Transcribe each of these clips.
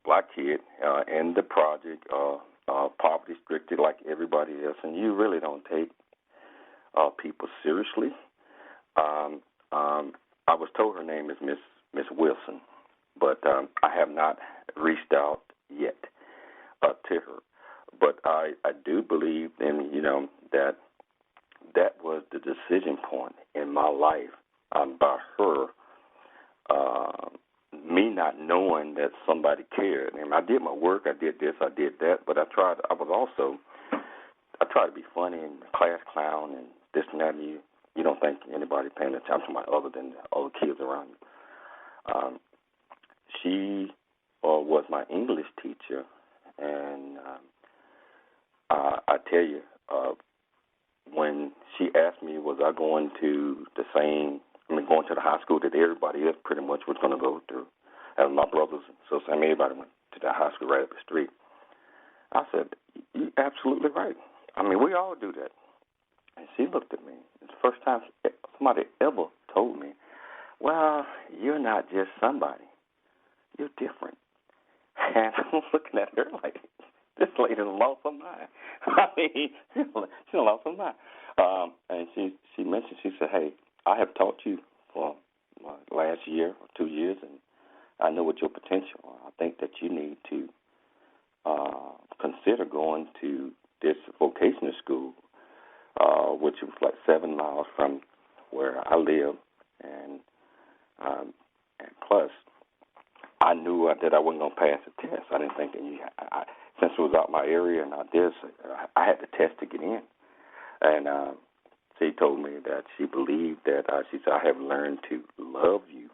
black kid in the project, poverty stricken like everybody else, and you really don't take people seriously. I was told her name is Miss Wilson, but I have not reached out yet to her. But I do believe in that was the decision point in my life by her. Me not knowing that somebody cared. And I did my work, I did this, I did that, but I tried to be funny and class clown and this and that, and you don't think anybody paying attention to my other than the other kids around you. She was my English teacher, and I tell you, when she asked me was I going to going to the high school that everybody else pretty much was going to go to, and my brothers and sisters, everybody went to that high school right up the street. I said, you're absolutely right. We all do that. And she looked at me. It's the first time somebody ever told me, well, you're not just somebody. You're different. And I'm looking at her like, this lady done lost her mind. She done lost her mind. And she mentioned, she said, hey, I have taught you for last year or 2 years, and I know what your potential are. I think that you need to consider going to this vocational school, which was like 7 miles from where I live, and plus, I knew that I wasn't going to pass the test. I didn't think that since it was out my area and I had the test to get in. And she told me that she believed that, she said, I have learned to love you.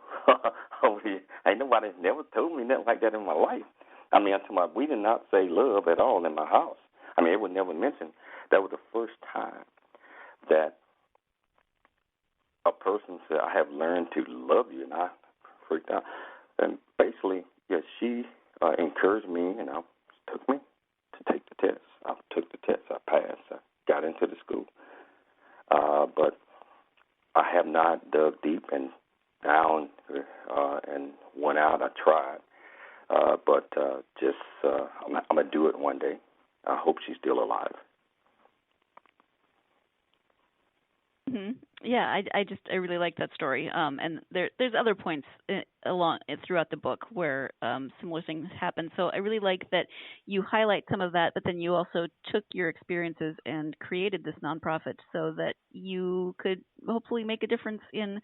Ain't nobody never told me nothing like that in my life. We did not say love at all in my house. It was never mentioned. That was the first time that a person said, I have learned to love you, and I freaked out. And basically, yes, she encouraged me, took me to take the test. I took the test. I passed. I got into the school. But I have not dug deep and down and went out. I tried. But I'm going to do it one day. I hope she's still alive. Mm-hmm. Yeah, I really like that story. And there's other points throughout the book where similar things happen. So I really like that you highlight some of that, but then you also took your experiences and created this nonprofit so that you could hopefully make a difference in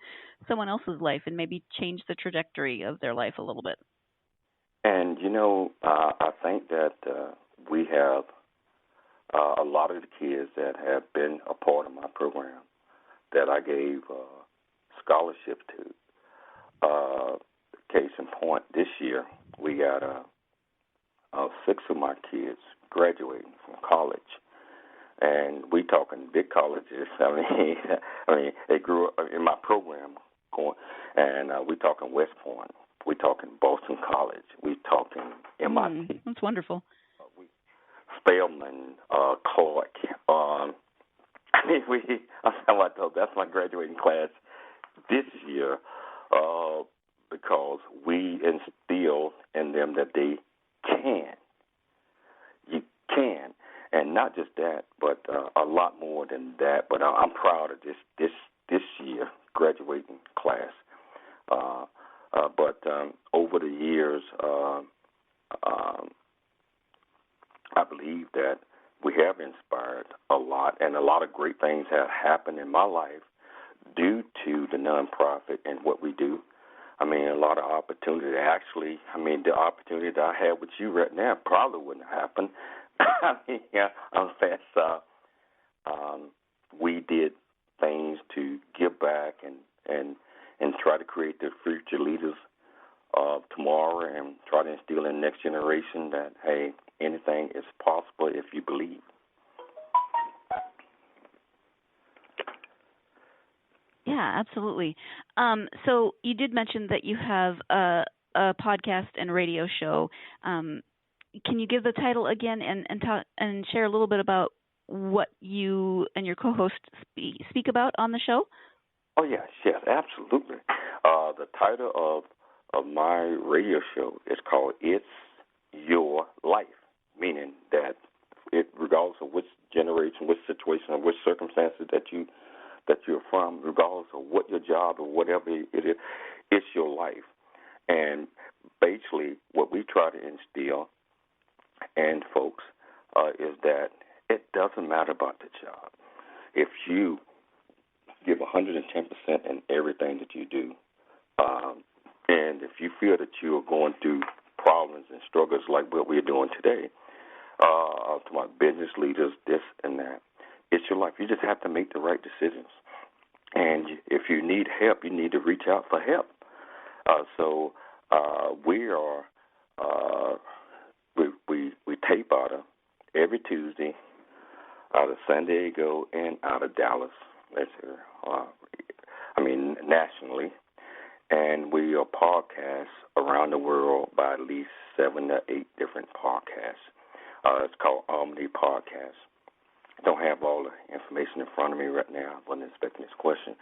someone else's life and maybe change the trajectory of their life a little bit. And I think that we have a lot of the kids that have been a part of my program that I gave scholarships to. Case in point, this year we got 6 of my kids graduating from college, and we talking big colleges. They grew up in my program, and we talking West Point, we talking Boston College, we talking MIT. That's wonderful. Spelman, Clark. That's my graduating class this year because we instill in them that they can. You can, and not just that, but a lot more than that. But I'm proud of this year graduating class. But over the years, I believe that we have inspired a lot, and a lot of great things have happened in my life due to the nonprofit and what we do. A lot of opportunity. Actually, the opportunity that I have with you right now probably wouldn't happen. Unless we did things to give back and try to create the future leaders of tomorrow and try to instill in the next generation that, hey, anything is possible if you believe. Yeah, absolutely. So you did mention that you have a podcast and radio show. Can you give the title again and share a little bit about what you and your co-host speak about on the show? Oh, yes, absolutely. The title of my radio show is called It's situation or which circumstances that you're from, regardless of what your job or whatever it is, it's your life. And basically, what we try to instill in folks is that it doesn't matter about the job. If you give 110% in everything that you do, and if you feel that you are going through problems and struggles like what we're doing today, to my business leaders, this and that, it's your life. You just have to make the right decisions. And if you need help, you need to reach out for help. So we tape out of every Tuesday out of San Diego and out of Dallas. Nationally. And we are podcasts around the world by at least 7 to 8 different podcasts. It's called Omni Podcast. I don't have all the information in front of me right now. I wasn't expecting this question.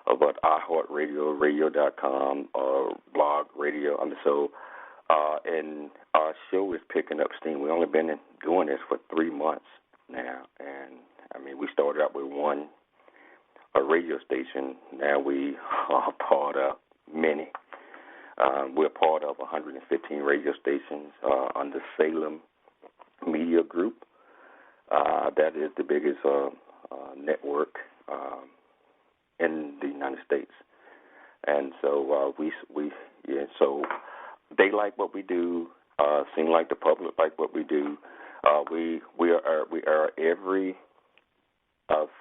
But iHeartRadio, radio.com, blog, radio. And our show is picking up steam. We've only been doing this for 3 months now. And, we started out with a radio station. Now we are part of many. We're part of 115 radio stations under Salem Media Group. That is the biggest network in the United States. And so so they like what we do. Seem like the public like what we do. We are every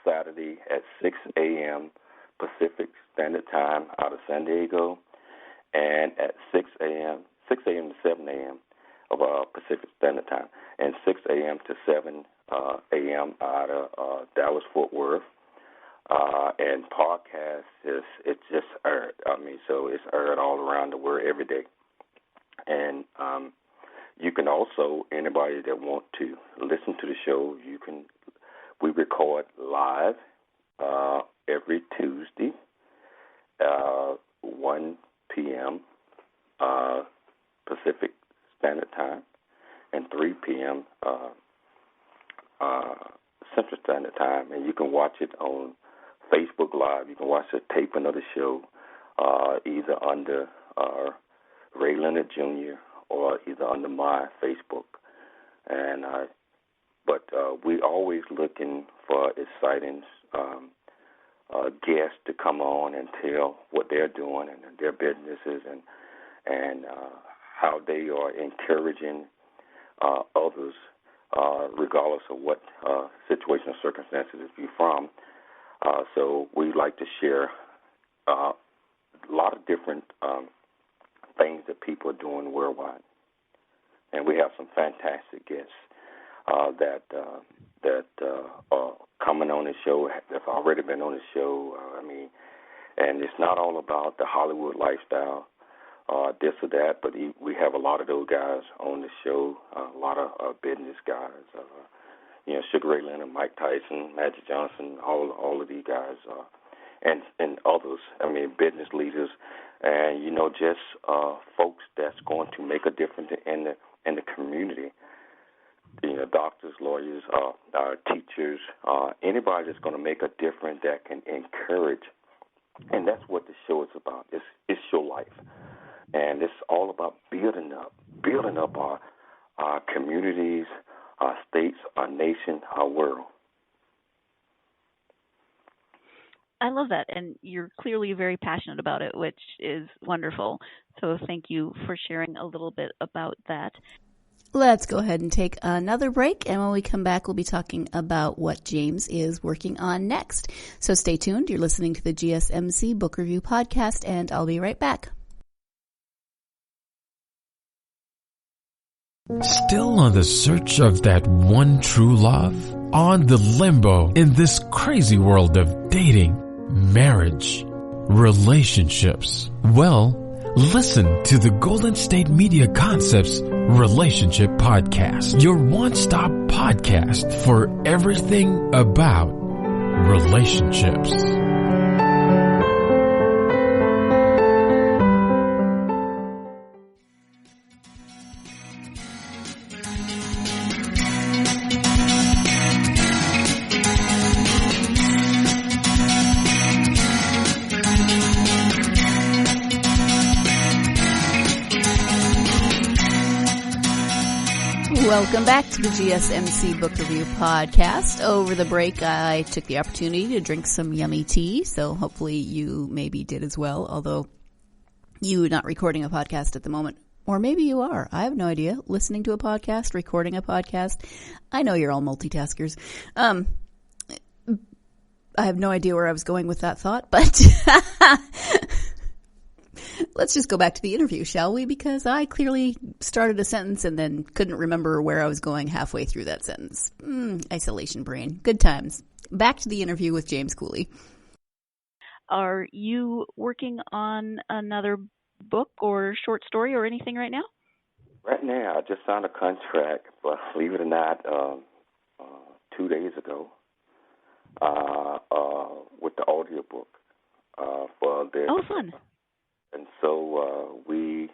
Saturday at 6 a.m. Pacific Standard Time out of San Diego, and at 6 a.m. to 7 a.m. of Pacific Standard Time, and 6 a.m. to 7 a.m. out of Dallas-Fort Worth. And podcast it's just aired. So it's aired all around the world every day. And you can also, anybody that want to listen to the show, we record live every Tuesday, 1 p.m. Pacific Standard Time, and 3 p.m. Central Standard Time. And you can watch it on Facebook Live. You can watch the taping of the show either under Ray Leonard Jr. or either under my Facebook. And but we always looking for exciting guests to come on and tell what they're doing and their businesses and how they are encouraging others, regardless of what situation or circumstances you're from. So we like to share a lot of different things that people are doing worldwide, and we have some fantastic guests that are coming on the show, have already been on the show. And it's not all about the Hollywood lifestyle, this or that, but we have a lot of those guys on the show, a lot of business guys, Sugar Ray Leonard, Mike Tyson, Magic Johnson, all of these guys, and others. Business leaders, and just folks that's going to make a difference in the community. Doctors, lawyers, teachers, anybody that's going to make a difference that can encourage. And that's what the show is about. It's your life. And it's all about building up our communities, our states, our nation, our world. I love that, and you're clearly very passionate about it, which is wonderful. So thank you for sharing a little bit about that. Let's go ahead and take another break, and when we come back, we'll be talking about what James is working on next. So stay tuned. You're listening to the GSMC Book Review Podcast, and I'll be right back. Still on the search of that one true love? On the limbo in this crazy world of dating, marriage, relationships? Well, listen to the Golden State Media Concepts Relationship Podcast, your one-stop podcast for everything about relationships. Welcome back to the GSMC Book Review Podcast. Over the break, I took the opportunity to drink some yummy tea, so hopefully you maybe did as well, although you're not recording a podcast at the moment. Or maybe you are. I have no idea. Listening to a podcast, recording a podcast. I know you're all multitaskers. I have no idea where I was going with that thought, but let's just go back to the interview, shall we? Because I clearly started a sentence and then couldn't remember where I was going halfway through that sentence. Isolation brain. Good times. Back to the interview with James Cooley. Are you working on another book or short story or anything right now? Right now, I just signed a contract, but believe it or not, 2 days ago, with the audiobook for this. Oh, fun. And so we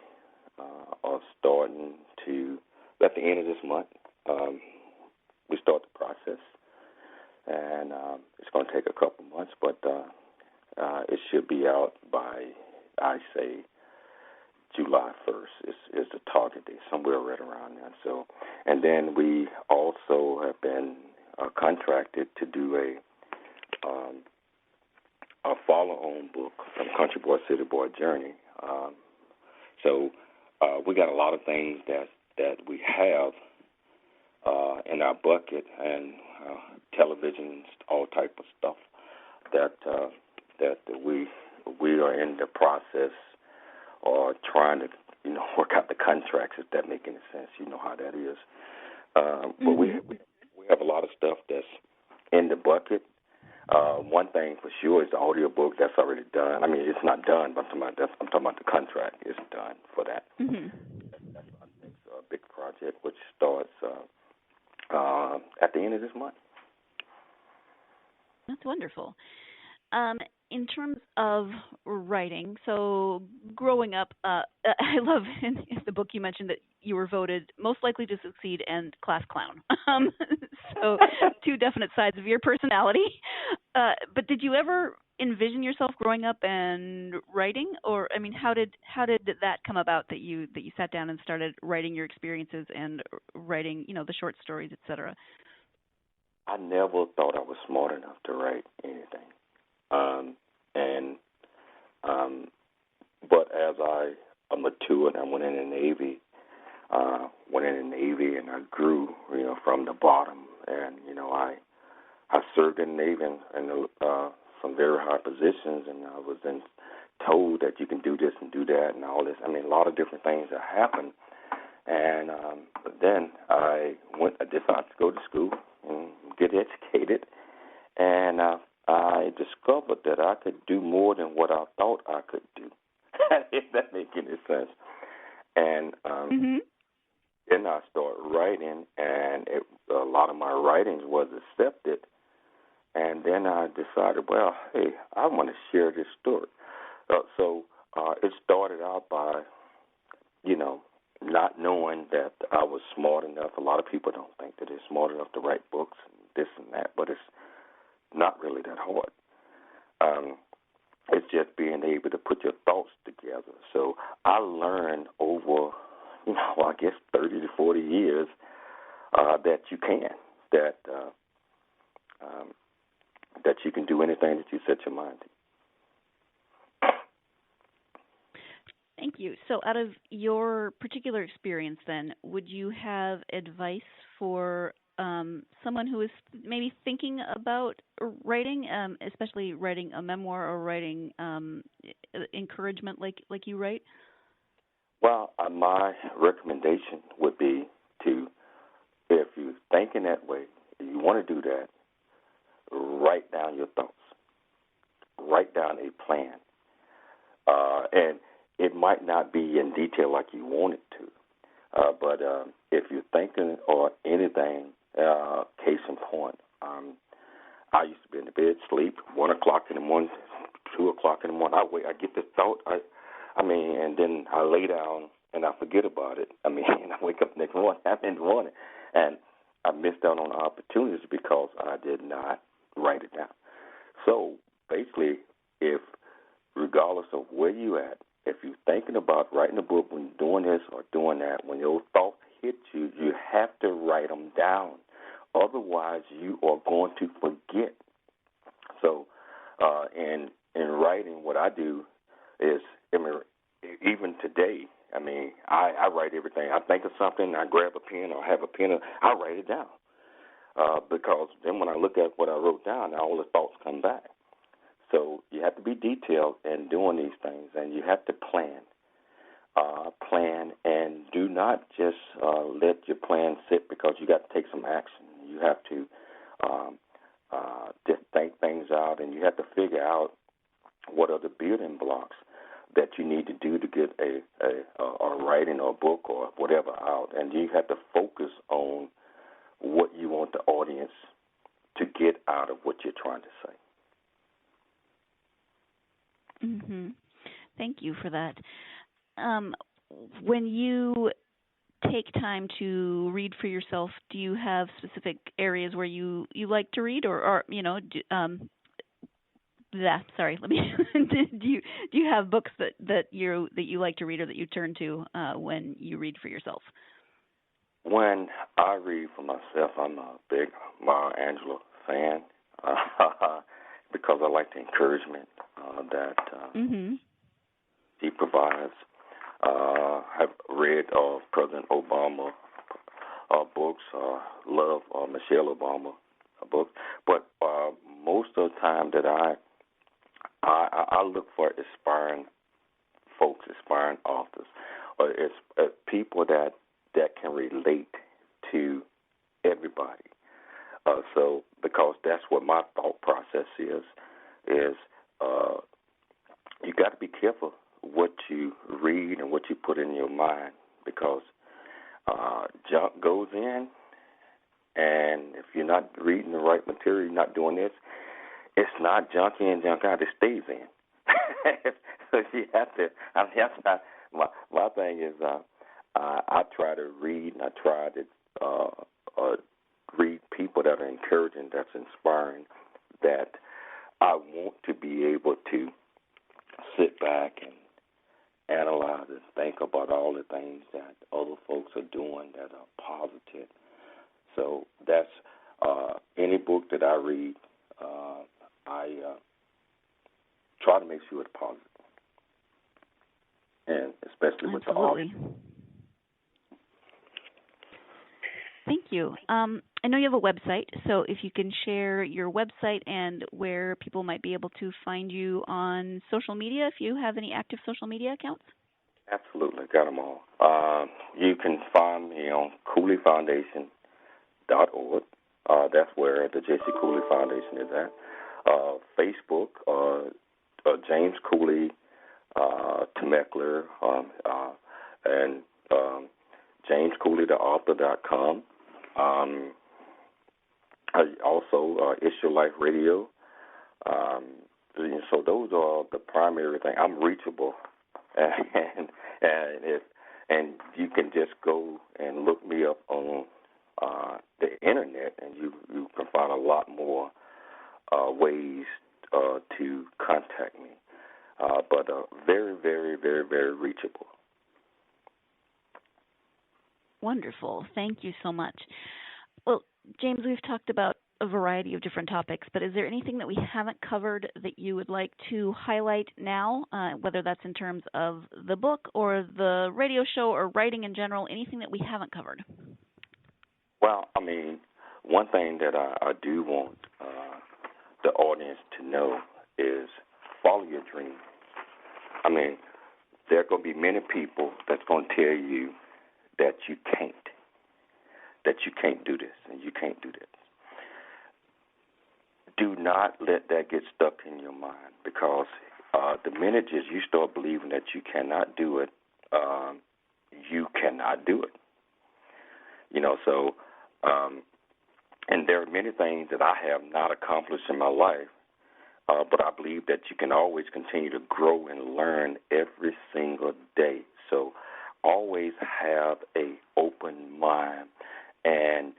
are starting to, at the end of this month, we start the process. And it's going to take a couple months, but it should be out by, I say, July 1st is the target date, somewhere right around there. So, and then we also have been contracted to do a follow-on book from Country Boy, City Boy Journey. So we got a lot of things that we have in our bucket, and television, all type of stuff that we are in the process or trying to work out the contracts, if that makes any sense. You know how that is. But we have a lot of stuff that's in the bucket. One thing for sure is the audiobook. That's already done. I mean, it's not done, but I'm talking about the contract is done for that. Mm-hmm. That's a big project which starts at the end of this month. That's wonderful. In terms of writing, so growing up, I love in the book you mentioned that you were voted most likely to succeed and class clown. So two definite sides of your personality. But did you ever envision yourself growing up and writing? Or, I mean, how did that come about that you sat down and started writing your experiences and writing, the short stories, et cetera? I never thought I was smart enough to write anything. But as I matured, I went in the Navy. And I grew, from the bottom. And I served in the Navy in some very high positions, and I was then told that you can do this and do that and all this. I mean, a lot of different things that happened. And then I decided to go to school and get educated, and I discovered that I could do more than what I thought I could do, if that makes any sense. And then I started writing, and a lot of my writings was accepted. And then I decided, well, hey, I want to share this story. So it started out by, not knowing that I was smart enough. A lot of people don't think that they're smart enough to write books and this and that, but it's not really that hard. It's just being able to put your thoughts together. So I learned over, I guess 30 to 40 years that you can, that you can do anything that you set your mind to. Thank you. So out of your particular experience then, would you have advice for someone who is maybe thinking about writing, especially writing a memoir or writing encouragement like you write? Well, my recommendation would be to, if you're thinking that way, if you want to do that, write down your thoughts. Write down a plan. And it might not be in detail like you want it to, but if you're thinking or anything, case in point, I used to be in the bed, sleep, 1 o'clock in the morning, 2 o'clock in the morning. I get this thought, and then I lay down and I forget about it. And I wake up the next morning, I'm in the morning, and I missed out on opportunities because I did not write it down. So basically, regardless of where you at, if you're thinking about writing a book, when you're doing this or doing that, when your thoughts hit you, you have to write them down. Otherwise, you are going to forget. So in writing, what I do is, even today, I write everything. I think of something, I grab a pen or have a pen, I write it down. Because then when I look at what I wrote down, all the thoughts come back. So you have to be detailed in doing these things, and you have to plan. Plan, and do not just let your plan sit, because you got to take some action. You have to just think things out, and you have to figure out what are the building blocks that you need to do to get a writing or a book or whatever out. And you have to focus on what you want the audience to get out of what you're trying to say. Mm-hmm. Thank you for that. When you take time to read for yourself, do you have specific areas where you like to read, or do you have books that you like to read or that you turn to when you read for yourself? When I read for myself, I'm a big Maya Angelou fan because I like the encouragement that he provides. I've read President Obama books, love Michelle Obama books, but most of the time that I look for aspiring folks, aspiring authors, or it's people that can relate to everybody. So because that's what my thought process is you got to be careful what you read and what you put in your mind, because junk goes in, and if you're not reading the right material, you're not doing this, it's not junk in, junk out, it stays in. So you have to, that's not, my thing is I try to read, and I try to read people that are encouraging, that's inspiring, that I want to be able to sit back and analyze and think about all the things that other folks are doing that are positive. So that's any book that I read, I try to make sure it's positive, and especially with the audience. Thank you. I know you have a website, so if you can share your website and where people might be able to find you on social media, if you have any active social media accounts. Absolutely, got them all. You can find me on CooleyFoundation.org. That's where the J.C. Cooley Foundation is at. Facebook, James Cooley, Temecler, and JamesCooleyTheAuthor.com. Also, It's Your Life Radio. So those are the primary things. I'm reachable, and you can just go and look me up on the internet, and you can find a lot more ways to contact me. But very, very, very, very reachable. Wonderful. Thank you so much. Well, James, we've talked about a variety of different topics, but is there anything that we haven't covered that you would like to highlight now, whether that's in terms of the book or the radio show or writing in general, anything that we haven't covered? Well, one thing that I do want the audience to know is follow your dream. There are going to be many people that's going to tell you that you can't do this and you can't do this. Do not let that get stuck in your mind, because the minute you start believing that you cannot do it, you cannot do it. And there are many things that I have not accomplished in my life, but I believe that you can always continue to grow and learn every single day. So always have a open mind and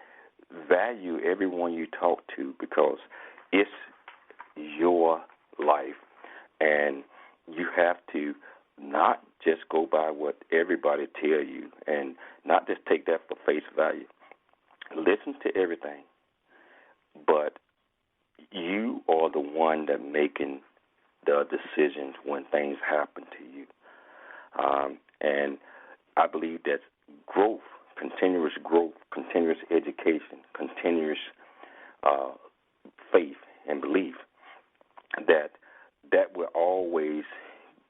value everyone you talk to, because it's your life, and you have to not just go by what everybody tell you and not just take that for face value. Listen to everything, but you are the one that making the decisions when things happen to you. And I believe that growth, continuous education, continuous faith and belief, that will always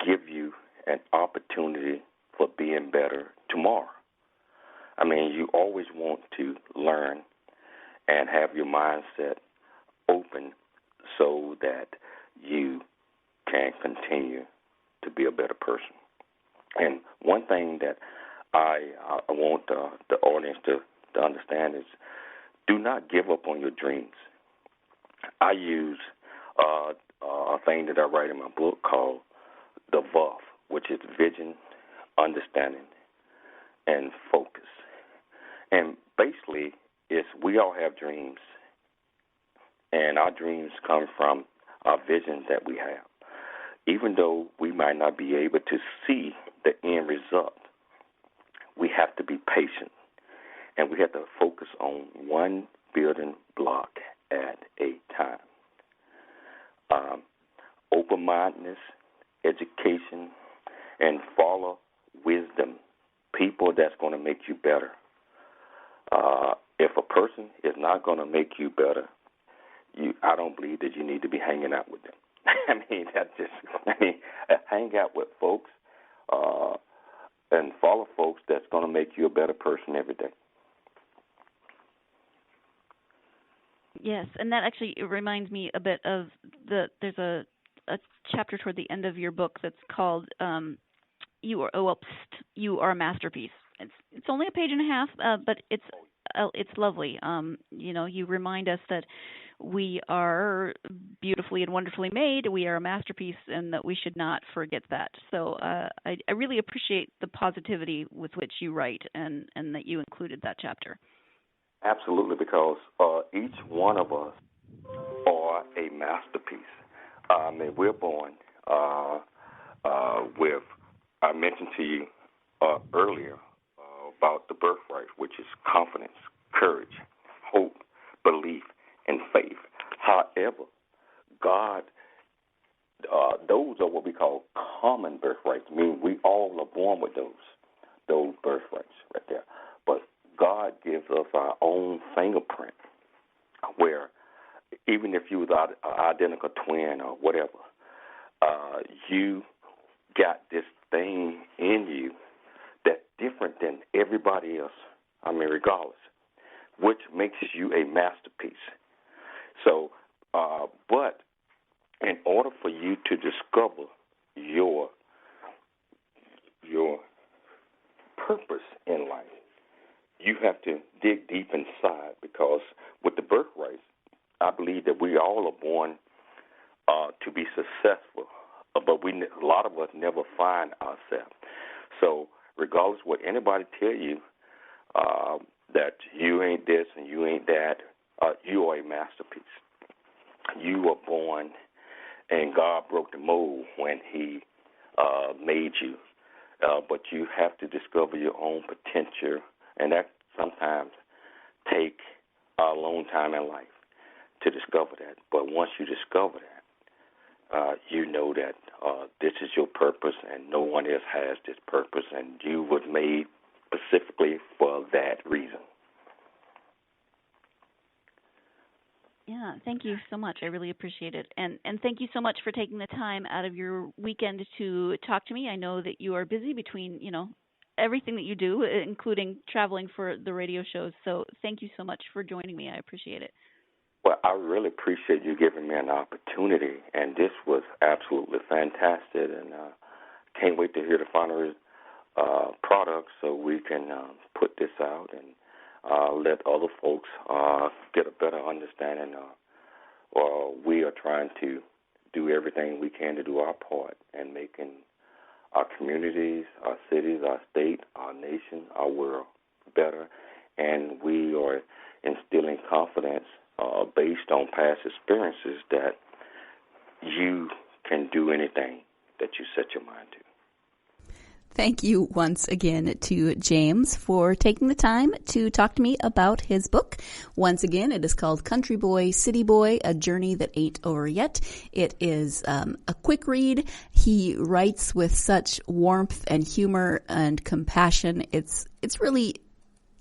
give you an opportunity for being better tomorrow. I mean, you always want to learn and have your mindset open so that you can continue to be a better person. And one thing that I want the audience to understand is do not give up on your dreams. I use a thing that I write in my book called the VUF, which is vision, understanding, and focus. And basically, we all have dreams, and our dreams come from our visions that we have. Even though we might not be able to see the end result, we have to be patient, and we have to focus on one building block at a time. Open-mindedness, education, and follow wisdom, people that's going to make you better. If a person is not going to make you better, I don't believe that you need to be hanging out with them. Hang out with folks and follow folks that's going to make you a better person every day. Yes, and that actually reminds me a bit of there's a chapter toward the end of your book that's called You Are a Masterpiece. It's only a page and a half, but it's lovely. You remind us that we are beautifully and wonderfully made. We are a masterpiece, and that we should not forget that. So I really appreciate the positivity with which you write, and that you included that chapter. Absolutely, because each one of us are a masterpiece. We're born with, I mentioned to you earlier about the birthright, which is confidence, courage, hope, belief, and faith. However, God, those are what we call common birthrights, meaning we all are born with those birthrights right there. But God gives us our own fingerprint where even if you was an identical twin or whatever, you got this thing in you that's different than everybody else, regardless, which makes you a masterpiece. So, but in order for you to discover your purpose in life, you have to dig deep inside, because with the birthright, I believe that we all are born to be successful, but a lot of us never find ourselves. So regardless of what anybody tell you, that you ain't this and you ain't that, you are a masterpiece. You were born, and God broke the mold when He made you. But you have to discover your own potential, and that sometimes take a long time in life to discover that. But once you discover that, you know that this is your purpose, and no one else has this purpose, and you was made specifically for that reason. Yeah, thank you so much. I really appreciate it. And thank you so much for taking the time out of your weekend to talk to me. I know that you are busy between, everything that you do, including traveling for the radio shows. So thank you so much for joining me. I appreciate it. Well, I really appreciate you giving me an opportunity, and this was absolutely fantastic, and can't wait to hear the final product so we can put this out and let other folks get a better understanding. We are trying to do everything we can to do our part in making our communities, our cities, our state, our nation, our world better, and we are instilling confidence based on past experiences that you can do anything that you set your mind to. Thank you once again to James for taking the time to talk to me about his book. Once again, it is called Country Boy, City Boy, A Journey That Ain't Over Yet. It is a quick read. He writes with such warmth and humor and compassion. It's really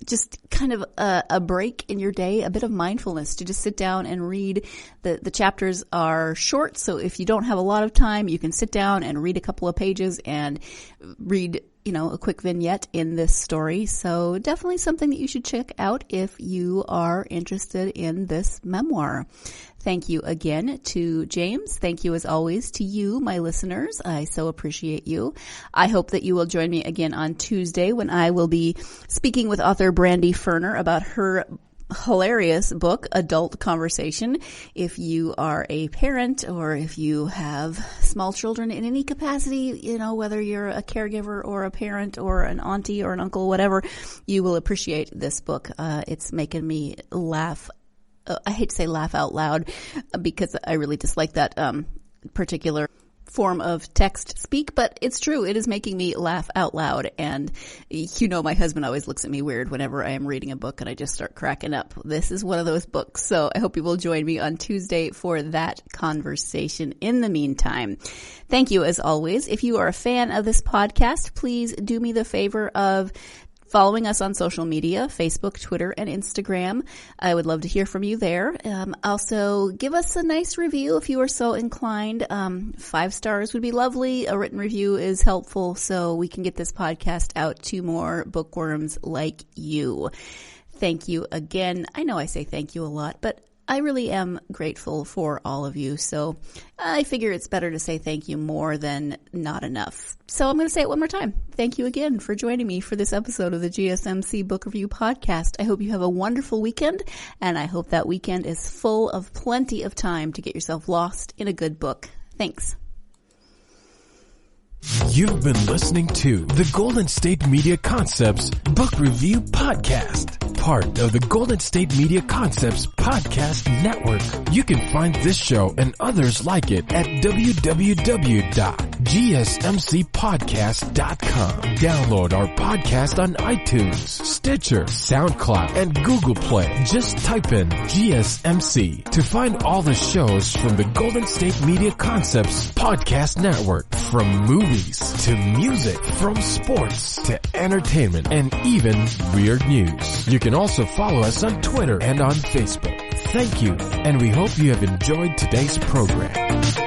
just kind of a break in your day, a bit of mindfulness to just sit down and read. The chapters are short, so if you don't have a lot of time, you can sit down and read a couple of pages and read, a quick vignette in this story. So definitely something that you should check out if you are interested in this memoir. Thank you again to James. Thank you as always to you, my listeners. I so appreciate you. I hope that you will join me again on Tuesday when I will be speaking with author Brandy Ferner about her hilarious book, Adult Conversation. If you are a parent or if you have small children in any capacity, whether you're a caregiver or a parent or an auntie or an uncle, whatever, you will appreciate this book. It's making me laugh. I hate to say laugh out loud because I really dislike that particular form of text speak, but it's true. It is making me laugh out loud. And my husband always looks at me weird whenever I am reading a book and I just start cracking up. This is one of those books. So I hope you will join me on Tuesday for that conversation. In the meantime, thank you as always. If you are a fan of this podcast, please do me the favor of following us on social media, Facebook, Twitter, and Instagram. I would love to hear from you there. Also, give us a nice review if you are so inclined. 5 stars would be lovely. A written review is helpful so we can get this podcast out to more bookworms like you. Thank you again. I know I say thank you a lot, but I really am grateful for all of you, so I figure it's better to say thank you more than not enough. So I'm going to say it one more time. Thank you again for joining me for this episode of the GSMC Book Review Podcast. I hope you have a wonderful weekend, and I hope that weekend is full of plenty of time to get yourself lost in a good book. Thanks. You've been listening to the Golden State Media Concepts Book Review Podcast, part of the Golden State Media Concepts Podcast Network. You can find this show and others like it at www.gsmcpodcast.com. Download our podcast on iTunes, Stitcher, SoundCloud, and Google Play. Just type in GSMC to find all the shows from the Golden State Media Concepts Podcast Network, from movies to music, from sports to entertainment, and even weird news. You can also follow us on Twitter and on Facebook. Thank you, and we hope you have enjoyed today's program.